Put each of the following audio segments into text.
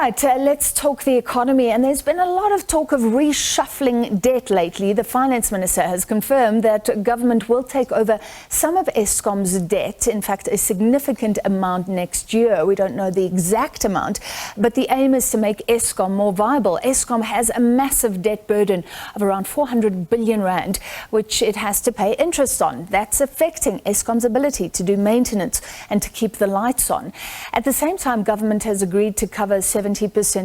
right, let's talk the economy. And there's been a lot of talk of reshuffling debt lately. The finance minister has confirmed that government will take over some of Eskom's debt, in fact, a significant amount next year. We don't know the exact amount, but the aim is to make Eskom more viable. Eskom has a massive debt burden of around 400 billion rand, which it has to pay interest on. That's affecting Eskom's ability to do maintenance and to keep the lights on. At the same time, government has agreed to cover 70%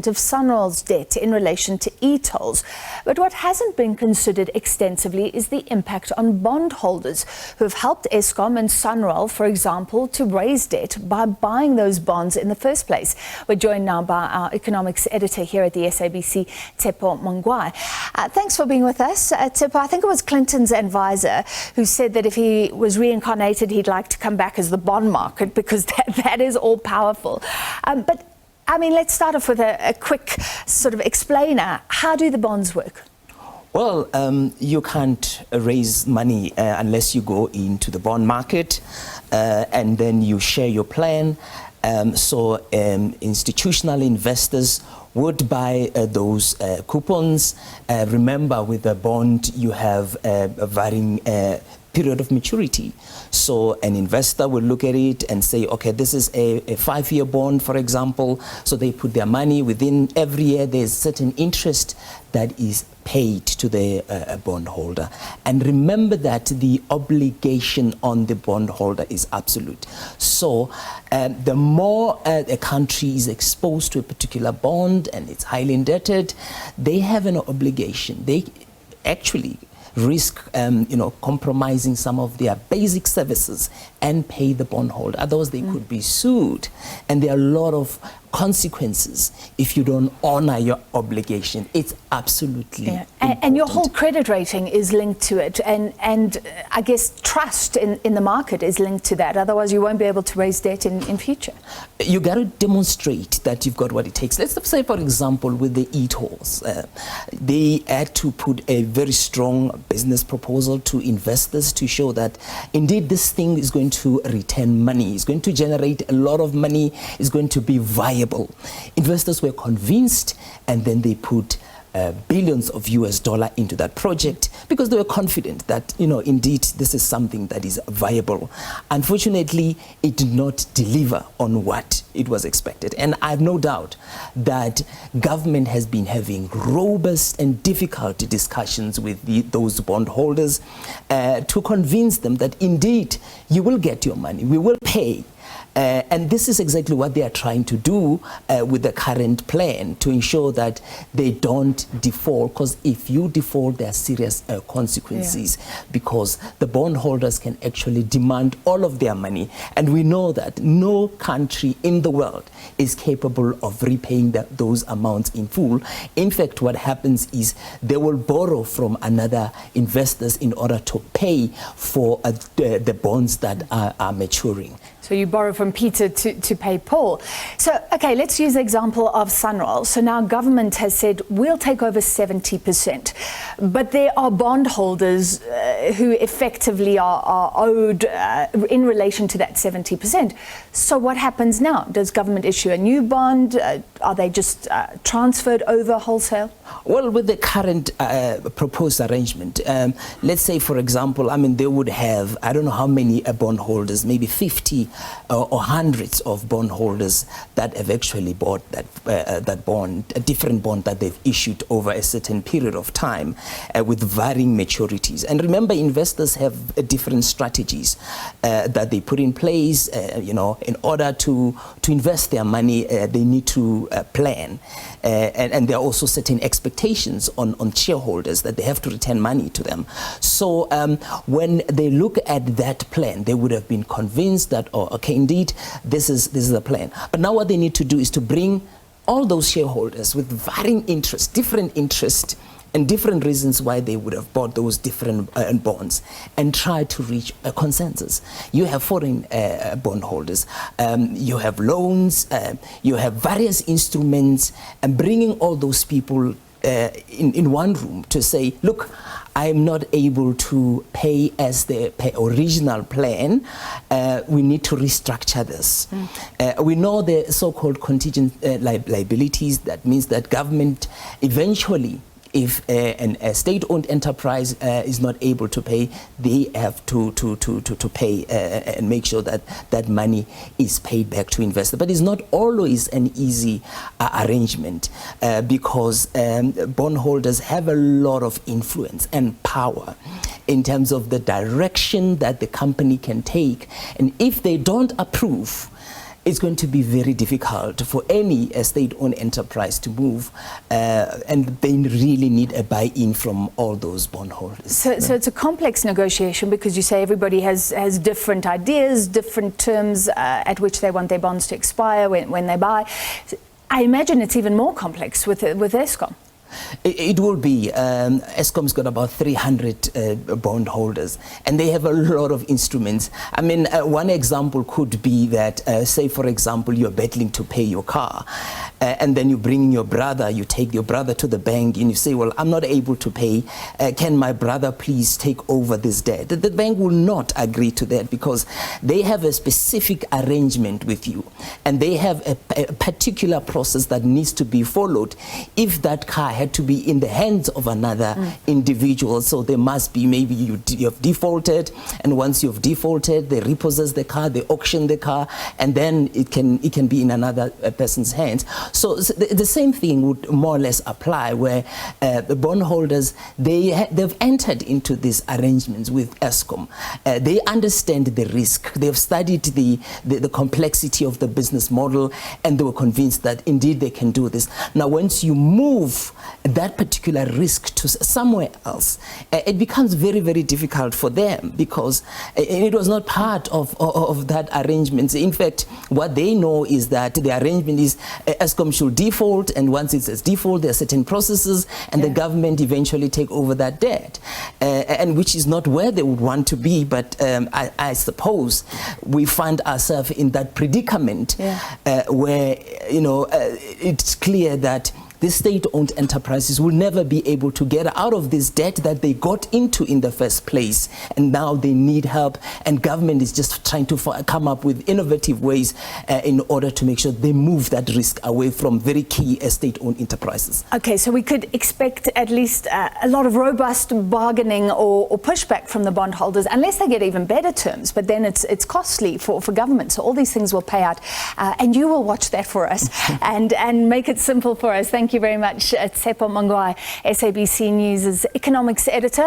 of Sanral's debt in relation to e-tolls. But what hasn't been considered extensively is the impact on bondholders who have helped Eskom and Sanral, for example, to raise debt by buying those bonds in the first place. We're joined now by our economics editor here at the SABC, Tshepo Mongoai. Thanks for being with us. Tshepo, I think it was Clinton's advisor who said that if he was reincarnated, he'd like to come back as the bond market because that is all powerful. But I mean, let's start off with a quick sort of explainer. How do the bonds work? Well, you can't raise money unless you go into the bond market and then you share your plan. So institutional investors would buy those coupons. Remember, with a bond, you have a varying period of maturity. So an investor will look at it and say, okay, this is a 5-year bond, for example. So they put their money within every year. There's certain interest that is paid to the bondholder. And remember that the obligation on the bondholder is absolute. So the more a country is exposed to a particular bond and it's highly indebted, they have an obligation. They actually risk compromising some of their basic services and pay the bondholder. Otherwise, they could be sued. And there are a lot of consequences if you don't honor your obligation. It's absolutely important. And your whole credit rating is linked to it, and I guess trust in the market is linked to that. Otherwise, you won't be able to raise debt in future. You got to demonstrate that you've got what it takes. Let's say, for example, with the e-tolls, they had to put a very strong business proposal to investors to show that indeed this thing is going to return money, it's going to generate a lot of money, it's going to be viable. Investors were convinced, and then they put billions of US dollars into that project because they were confident that, indeed this is something that is viable. Unfortunately, it did not deliver on what it was expected. And I have no doubt that government has been having robust and difficult discussions with those bondholders to convince them that indeed you will get your money, we will pay. And this is exactly what they are trying to do with the current plan, to ensure that they don't default, because if you default, there are serious consequences, because the bondholders can actually demand all of their money. And we know that no country in the world is capable of repaying those amounts in full. In fact, what happens is they will borrow from another investors in order to pay for the bonds that are maturing. So you borrow from Peter to pay Paul. So, okay, let's use the example of Sanral. So now government has said we'll take over 70%, but there are bondholders who effectively are owed in relation to that 70%. So what happens now? Does government issue a new bond? Are they just transferred over wholesale? Well, with the current proposed arrangement, let's say, for example, they would have, I don't know how many bondholders, maybe 50 or hundreds of bondholders that have actually bought that bond, a different bond that they've issued over a certain period of time with varying maturities. And remember, investors have different strategies that they put in place. In order to invest their money, they need to plan. And there are also certain expectations on shareholders that they have to return money to them. So when they look at that plan, they would have been convinced that, okay, indeed, this is the plan. But now what they need to do is to bring all those shareholders with varying interests, different interests, and different reasons why they would have bought those different bonds, and try to reach a consensus. You have foreign bondholders, you have loans, you have various instruments, and bringing all those people in one room to say, look, I'm not able to pay as the original plan. We need to restructure this. We know the so-called contingent liabilities. That means that government eventually, if a state-owned enterprise is not able to pay, they have to pay and make sure that that money is paid back to investors. But it's not always an easy arrangement because bondholders have a lot of influence and power in terms of the direction that the company can take. And if they don't approve, it's going to be very difficult for any state-owned enterprise to move, and they really need a buy-in from all those bondholders. So it's a complex negotiation because you say everybody has different ideas, different terms at which they want their bonds to expire when they buy. I imagine it's even more complex with Eskom. It will be. Eskom's got about 300 bondholders, and they have a lot of instruments. I mean, one example could be that, say, for example, you're battling to pay your car, and then you bring your brother, you take your brother to the bank, and you say, well, I'm not able to pay. Can my brother please take over this debt? The bank will not agree to that because they have a specific arrangement with you, and they have a particular process that needs to be followed if that car had to be in the hands of another individual. So there must be, maybe you have defaulted, and once you've defaulted, they repossess the car, they auction the car, and then it can be in another person's hands. So the same thing would more or less apply, where the bondholders, they've entered into these arrangements with Eskom. They understand the risk. They've studied the complexity of the business model, and they were convinced that indeed they can do this. Now, once you move that particular risk to somewhere else, it becomes very, very difficult for them because it was not part of that arrangement. In fact, what they know is that the arrangement is Eskom should default, and once it says default, there are certain processes, and the government eventually take over that debt, and which is not where they would want to be. But I suppose we find ourselves in that predicament where, you know, it's clear that the state-owned enterprises will never be able to get out of this debt that they got into in the first place, and now they need help, and government is just trying to come up with innovative ways in order to make sure they move that risk away from very key state-owned enterprises. Okay, so we could expect at least a lot of robust bargaining or pushback from the bondholders, unless they get even better terms, but then it's costly for government, so all these things will pay out, and you will watch that for us and make it simple for us. Thank you very much, Tshepo Mongoai, SABC News' economics editor.